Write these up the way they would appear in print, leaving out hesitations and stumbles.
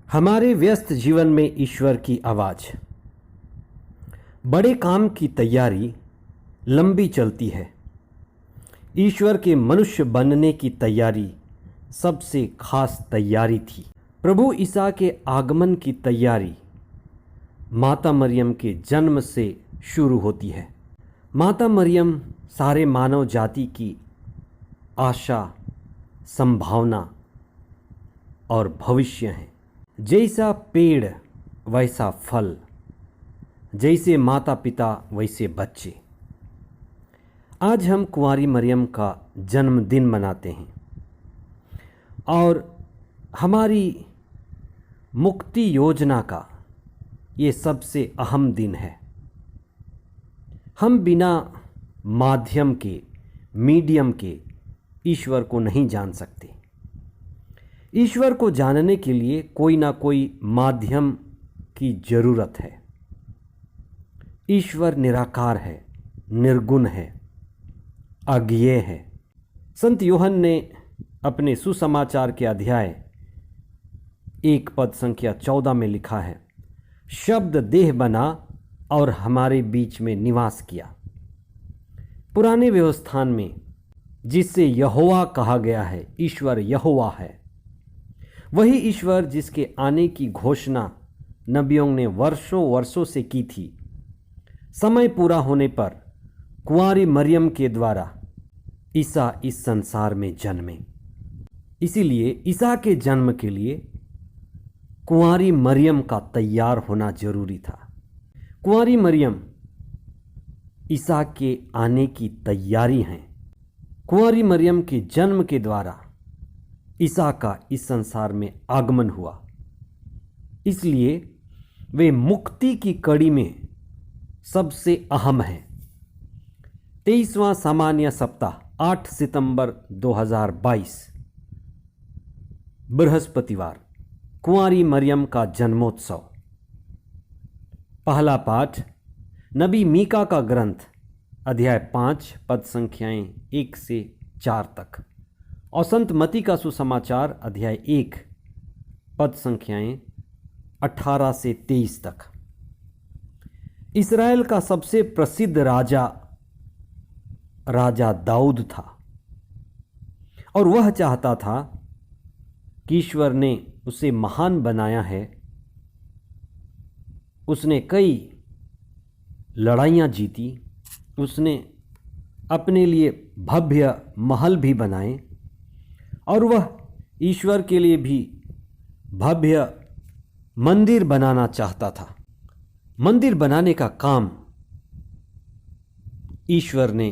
हमारे व्यस्त जीवन में ईश्वर की आवाज़। बड़े काम की तैयारी लंबी चलती है। ईश्वर के मनुष्य बनने की तैयारी सबसे खास तैयारी थी। प्रभु ईसा के आगमन की तैयारी माता मरियम के जन्म से शुरू होती है। माता मरियम सारे मानव जाति की आशा, संभावना और भविष्य हैं। जैसा पेड़ वैसा फल, जैसे माता पिता वैसे बच्चे। आज हम कुंवारी मरियम का जन्मदिन मनाते हैं और हमारी मुक्ति योजना का ये सबसे अहम दिन है। हम बिना माध्यम के, मीडियम के ईश्वर को नहीं जान सकते। ईश्वर को जानने के लिए कोई ना कोई माध्यम की जरूरत है। ईश्वर निराकार है, निर्गुण है, अज्ञेय है। संत यूहन्ना ने अपने सुसमाचार के अध्याय 1 पद संख्या 14 में लिखा है, शब्द देह बना और हमारे बीच में निवास किया। पुराने व्यवस्थान में जिससे यहोवा कहा गया है, ईश्वर यहोवा है, वही ईश्वर जिसके आने की घोषणा नबियों ने वर्षों वर्षों से की थी, समय पूरा होने पर कुंवारी मरियम के द्वारा ईसा इस संसार में जन्मे। इसीलिए ईसा के जन्म के लिए कुंवारी मरियम का तैयार होना जरूरी था। कुंवारी मरियम ईसा के आने की तैयारी हैं। कुंवारी मरियम के जन्म के द्वारा ईसा का इस संसार में आगमन हुआ। इसलिए वे मुक्ति की कड़ी में सबसे अहम हैं। 23वां सामान्य सप्ताह 8 सितंबर 2022 बृहस्पतिवार, कुंवारी मरियम का जन्मोत्सव। पहला पाठ नबी मीका का ग्रंथ अध्याय 5 पद संख्याएं 1 से 4 तक और संत मती का सुसमाचार अध्याय 1 पद संख्याएं 18 से 23 तक। इस्राएल का सबसे प्रसिद्ध राजा दाऊद था और वह चाहता था कि ईश्वर ने उसे महान बनाया है। उसने कई लड़ाइयाँ जीती, उसने अपने लिए भव्य महल भी बनाए और वह ईश्वर के लिए भी भव्य मंदिर बनाना चाहता था। मंदिर बनाने का काम ईश्वर ने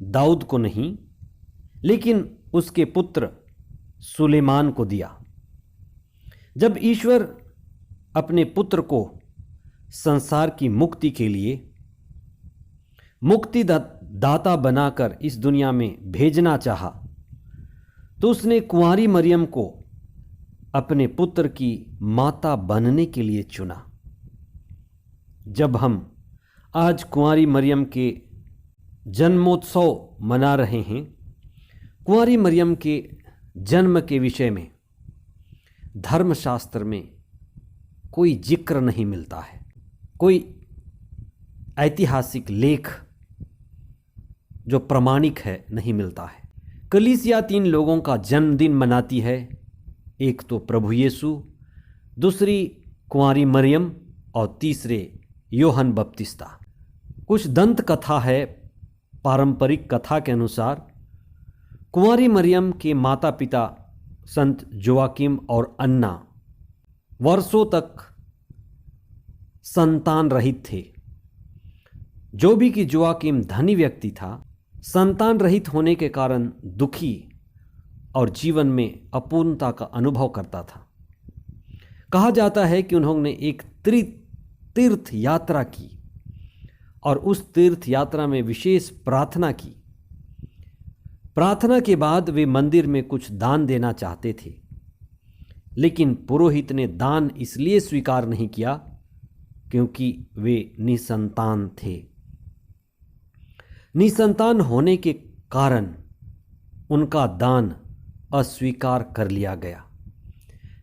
दाऊद को नहीं, लेकिन उसके पुत्र सुलेमान को दिया। जब ईश्वर अपने पुत्र को संसार की मुक्ति के लिए मुक्ति दाता बनाकर इस दुनिया में भेजना चाहा, तो उसने कुंवारी मरियम को अपने पुत्र की माता बनने के लिए चुना। जब हम आज कुंवारी मरियम के जन्मोत्सव मना रहे हैं, कुंवारी मरियम के जन्म के विषय में धर्मशास्त्र में कोई जिक्र नहीं मिलता है, कोई ऐतिहासिक लेख जो प्रमाणिक है नहीं मिलता है। कलीसिया 3 लोगों का जन्मदिन मनाती है, एक तो प्रभु यीशु, दूसरी कुंवारी मरियम और तीसरे यूहन्ना बपतिस्ता। कुछ दंत कथा है। पारंपरिक कथा के अनुसार कुंवारी मरियम के माता पिता संत जोआकिम और अन्ना वर्षों तक संतान रहित थे। जो भी कि जोआकिम धनी व्यक्ति था, संतान रहित होने के कारण दुखी और जीवन में अपूर्णता का अनुभव करता था। कहा जाता है कि उन्होंने एक तीर्थ यात्रा की और उस तीर्थ यात्रा में विशेष प्रार्थना की। प्रार्थना के बाद वे मंदिर में कुछ दान देना चाहते थे, लेकिन पुरोहित ने दान इसलिए स्वीकार नहीं किया क्योंकि वे निसंतान थे। निसंतान होने के कारण उनका दान अस्वीकार कर लिया गया।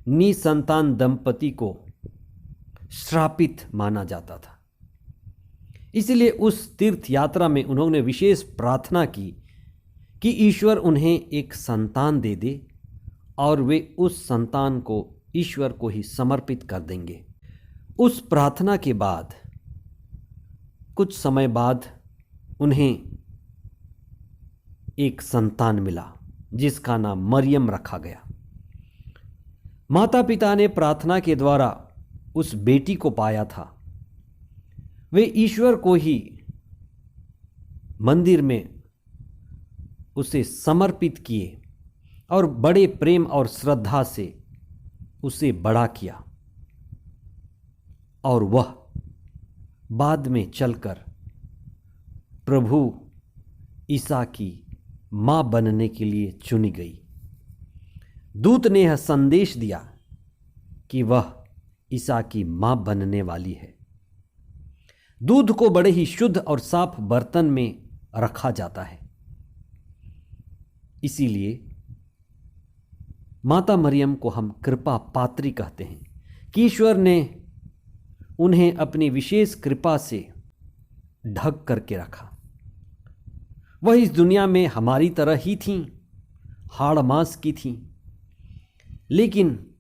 निसंतान दंपति को श्रापित माना जाता था। इसलिए उस तीर्थ यात्रा में उन्होंने विशेष प्रार्थना की कि ईश्वर उन्हें एक संतान दे दे और वे उस संतान को ईश्वर को ही समर्पित कर देंगे। उस प्रार्थना के बाद कुछ समय बाद उन्हें एक संतान मिला जिसका नाम मरियम रखा गया। माता पिता ने प्रार्थना के द्वारा उस बेटी को पाया था। वे ईश्वर को ही मंदिर में उसे समर्पित किए और बड़े प्रेम और श्रद्धा से उसे बड़ा किया और वह बाद में चलकर प्रभु ईसा की मां बनने के लिए चुनी गई। दूत ने यह संदेश दिया कि वह ईसा की मां बनने वाली है। दूध को बड़े ही शुद्ध और साफ बर्तन में रखा जाता है। इसीलिए माता मरियम को हम कृपा पात्री कहते हैं कि ईश्वर ने उन्हें अपनी विशेष कृपा से ढक करके रखा। वह इस दुनिया में हमारी तरह ही थीं, हाड़ मांस की थीं, लेकिन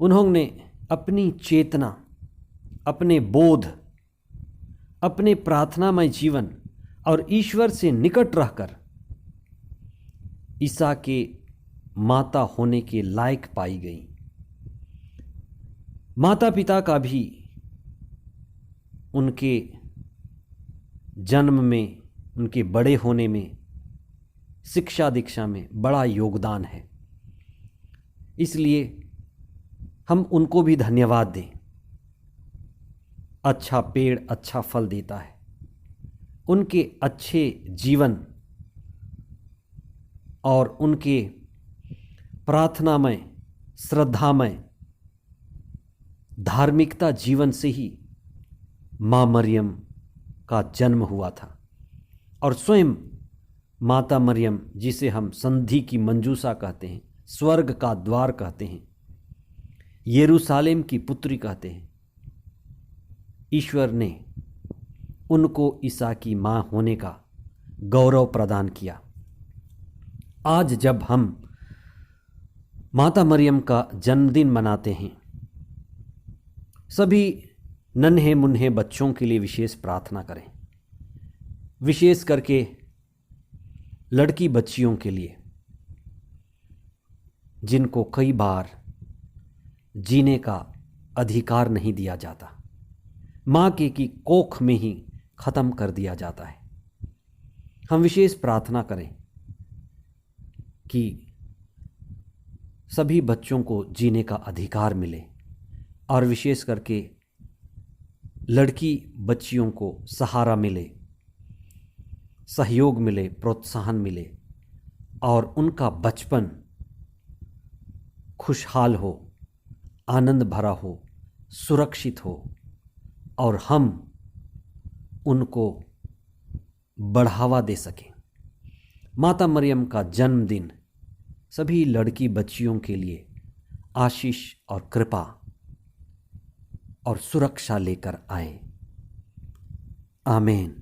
उन्होंने अपनी चेतना, अपने बोध, अपने प्रार्थनामय जीवन और ईश्वर से निकट रहकर ईसा के माता होने के लायक पाई गई। माता पिता का भी उनके जन्म में, उनके बड़े होने में, शिक्षा दीक्षा में बड़ा योगदान है। इसलिए हम उनको भी धन्यवाद दें। अच्छा पेड़ अच्छा फल देता है। उनके अच्छे जीवन और उनके प्रार्थनामय, श्रद्धामय, धार्मिकता जीवन से ही मां मरियम का जन्म हुआ था। और स्वयं माता मरियम, जिसे हम संधि की मंजूषा कहते हैं, स्वर्ग का द्वार कहते हैं, यरूशलेम की पुत्री कहते हैं, ईश्वर ने उनको ईसा की मां होने का गौरव प्रदान किया। आज जब हम माता मरियम का जन्मदिन मनाते हैं, सभी नन्हे मुन्ने बच्चों के लिए विशेष प्रार्थना करें, विशेष करके लड़की बच्चियों के लिए जिनको कई बार जीने का अधिकार नहीं दिया जाता, माँ के की कोख में ही ख़त्म कर दिया जाता है। हम विशेष प्रार्थना करें कि सभी बच्चों को जीने का अधिकार मिले और विशेष करके लड़की बच्चियों को सहारा मिले, सहयोग मिले, प्रोत्साहन मिले और उनका बचपन खुशहाल हो, आनंद भरा हो, सुरक्षित हो और हम उनको बढ़ावा दे सकें। माता मरियम का जन्मदिन सभी लड़की बच्चियों के लिए आशीष और कृपा और सुरक्षा लेकर आए। आमीन।